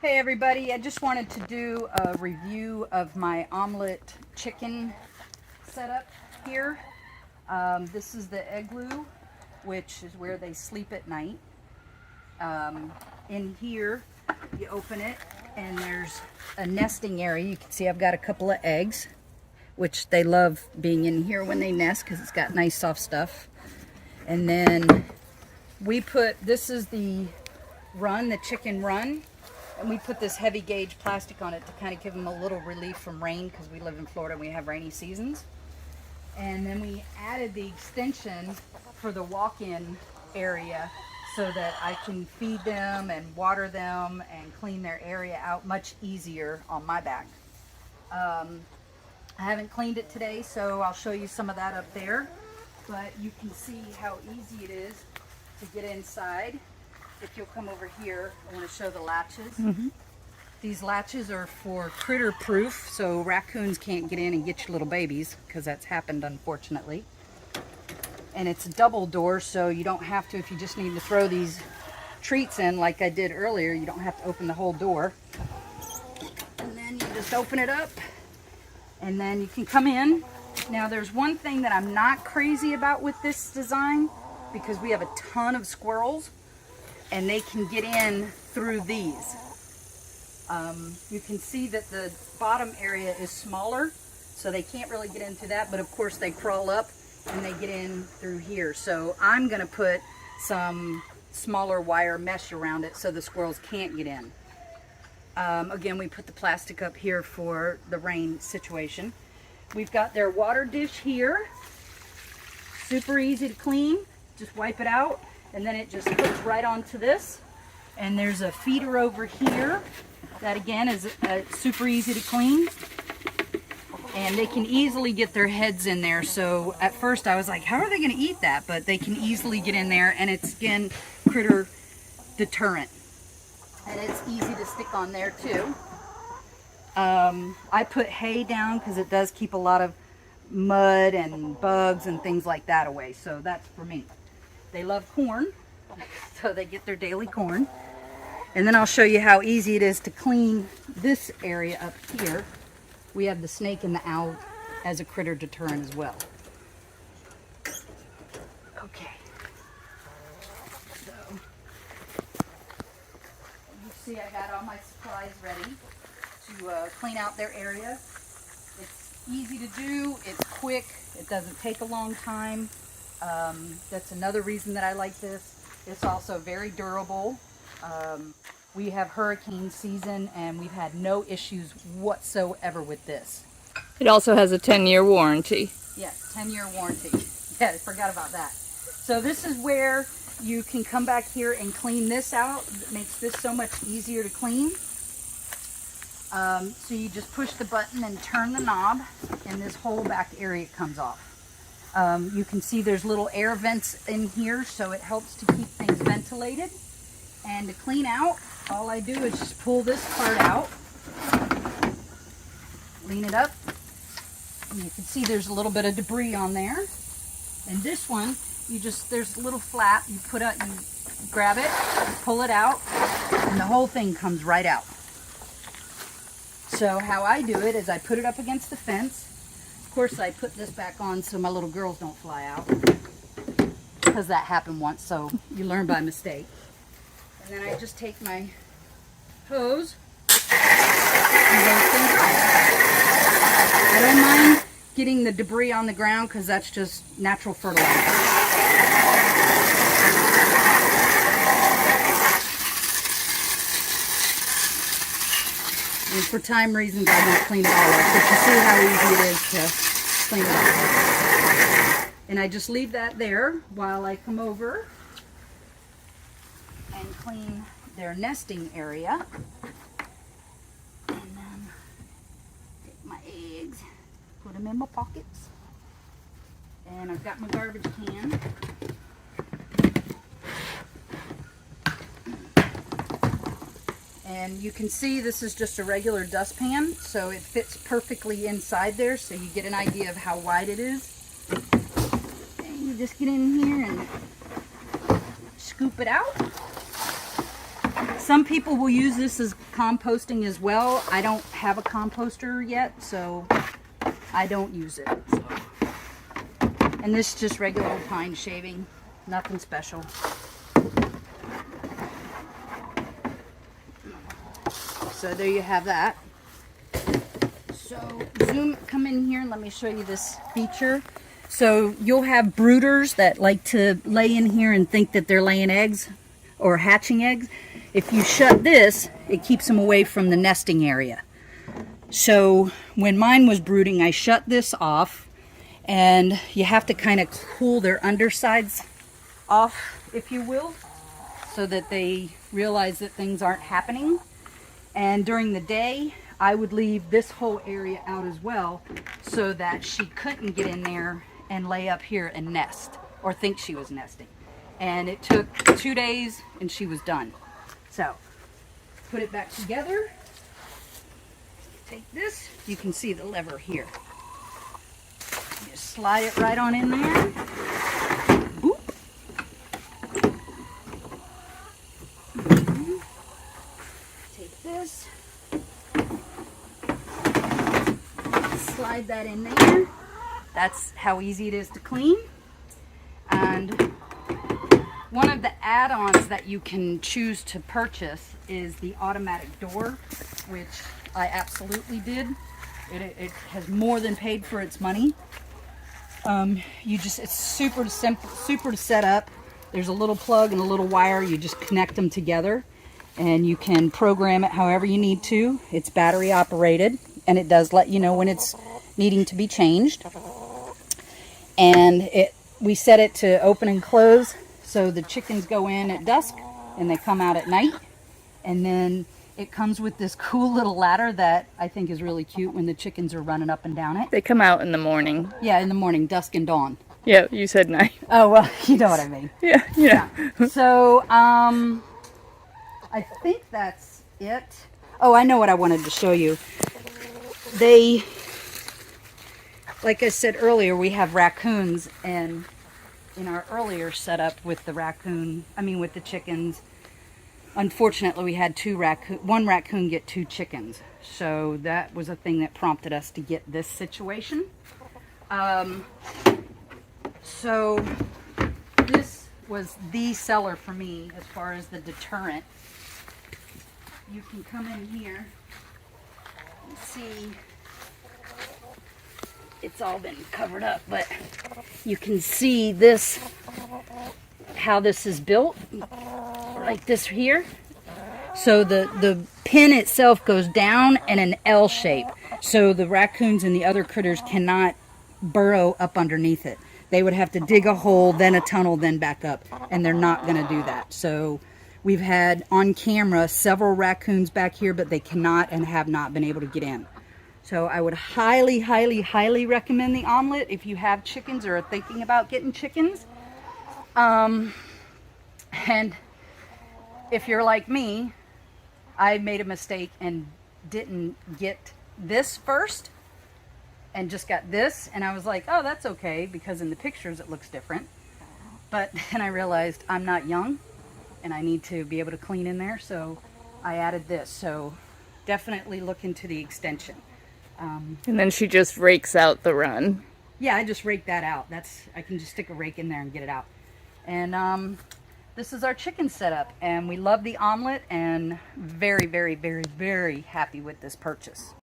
Hey everybody, I just wanted to do a review of my omelet chicken setup here. This is the Eglu, which is where they sleep at night. In here, you open it and there's a nesting area. You can see I've got a couple of eggs, which they love being in here when they nest because it's got nice soft stuff. And then this is the chicken run. And we put this heavy gauge plastic on it to kind of give them a little relief from rain because we live in Florida and we have rainy seasons. And then we added the extension for the walk-in area so that I can feed them and water them and clean their area out much easier on my back. I haven't cleaned it today, so I'll show you some of that up there. But you can see how easy it is to get inside. If you'll come over here, I want to show the latches. These latches are for critter proof, so raccoons can't get in and get your little babies, because that's happened unfortunately. And it's a double door, so you don't have to, if you just need to throw these treats in like I did earlier, you don't have to open the whole door. And then you just open it up, and then you can come in. Now there's one thing that I'm not crazy about with this design, because we have a ton of squirrels and they can get in through these. You can see that the bottom area is smaller, so they can't really get into that, but of course they crawl up and they get in through here. So I'm gonna put some smaller wire mesh around it so the squirrels can't get in. Again, we put the plastic up here for the rain situation. We've got their water dish here. Super easy to clean. Just wipe it out, and then it just hooks right onto this. And there's a feeder over here that again is super easy to clean. And they can easily get their heads in there. So at first I was like, how are they going to eat that? But they can easily get in there, and it's again critter deterrent. And it's easy to stick on there too. I put hay down because it does keep a lot of mud and bugs and things like that away. So that's for me. They love corn, so they get their daily corn. And then I'll show you how easy it is to clean this area up here. We have the snake and the owl as a critter deterrent as well. Okay. So, you see I got all my supplies ready to clean out their area. It's easy to do, it's quick, it doesn't take a long time. That's another reason that I like this. It's also very durable. We have hurricane season and we've had no issues whatsoever with this. It also has a 10-year warranty. Yes, 10-year warranty. Yeah, I forgot about that. So this is where you can come back here and clean this out. It makes this so much easier to clean. So you just push the button and turn the knob, and this whole back area comes off. You can see there's little air vents in here, so it helps to keep things ventilated. And to clean out, all I do is just pull this part out, lean it up, and you can see there's a little bit of debris on there. And this one, there's a little flap, you grab it, pull it out, and the whole thing comes right out. So how I do it is I put it up against the fence. Of course, I put this back on so my little girls don't fly out, because that happened once, so you learn by mistake. And then I just take my hose and go things out. I don't mind getting the debris on the ground because that's just natural fertilizer. And for time reasons, I won't clean it all up, but you see how easy it is to clean it up. And I just leave that there while I come over and clean their nesting area. And then take my eggs, put them in my pockets. And I've got my garbage can. And you can see this is just a regular dustpan, so it fits perfectly inside there, so you get an idea of how wide it is. And you just get in here and scoop it out. Some people will use this as composting as well. I don't have a composter yet, so I don't use it. So. And this is just regular old pine shaving, nothing special. So there you have that. So come in here and let me show you this feature. So you'll have brooders that like to lay in here and think that they're laying eggs or hatching eggs. If you shut this, it keeps them away from the nesting area. So when mine was brooding, I shut this off, and you have to kind of cool their undersides off, if you will, so that they realize that things aren't happening. And during the day, I would leave this whole area out as well so that she couldn't get in there and lay up here and nest or think she was nesting. And it took 2 days and she was done. So put it back together. Take this. You can see the lever here. Just slide it right on in there. Boop. Take this. Slide that in there. That's how easy it is to clean. And one of the add-ons that you can choose to purchase is the automatic door, which I absolutely did. It has more than paid for its money. It's super simple, super to set up. There's a little plug and a little wire. You just connect them together, and you can program it however you need to. It's battery operated, and it does let you know when it's needing to be changed. And we set it to open and close, so the chickens go in at dusk and they come out at night. And then it comes with this cool little ladder that I think is really cute when the chickens are running up and down it. They come out in the morning. Yeah, in the morning, dusk and dawn. Yeah, you said night. Oh, well, you know what I mean. Yeah, yeah. So, I think that's it. Oh, I know what I wanted to show you. Like I said earlier, we have raccoons, and in our earlier setup with the chickens, unfortunately we had one raccoon get 2 chickens. So that was a thing that prompted us to get this situation. So this was the seller for me as far as the deterrent. You can come in here and see. It's all been covered up, but you can see this, how this is built, like this here. So the pin itself goes down in an L shape, so the raccoons and the other critters cannot burrow up underneath it. They would have to dig a hole, then a tunnel, then back up, and they're not going to do that. So we've had on camera several raccoons back here, but they cannot and have not been able to get in. So I would highly, highly, highly recommend the Omlet if you have chickens or are thinking about getting chickens. And if you're like me, I made a mistake and didn't get this first and just got this. And I was like, oh, that's okay, because in the pictures it looks different. But then I realized I'm not young and I need to be able to clean in there. So I added this. So definitely look into the extension. And then she just rakes out the run. Yeah, I just rake that out. I can just stick a rake in there and get it out. And this is our chicken setup, and we love the Omlet and very, very, very, very happy with this purchase.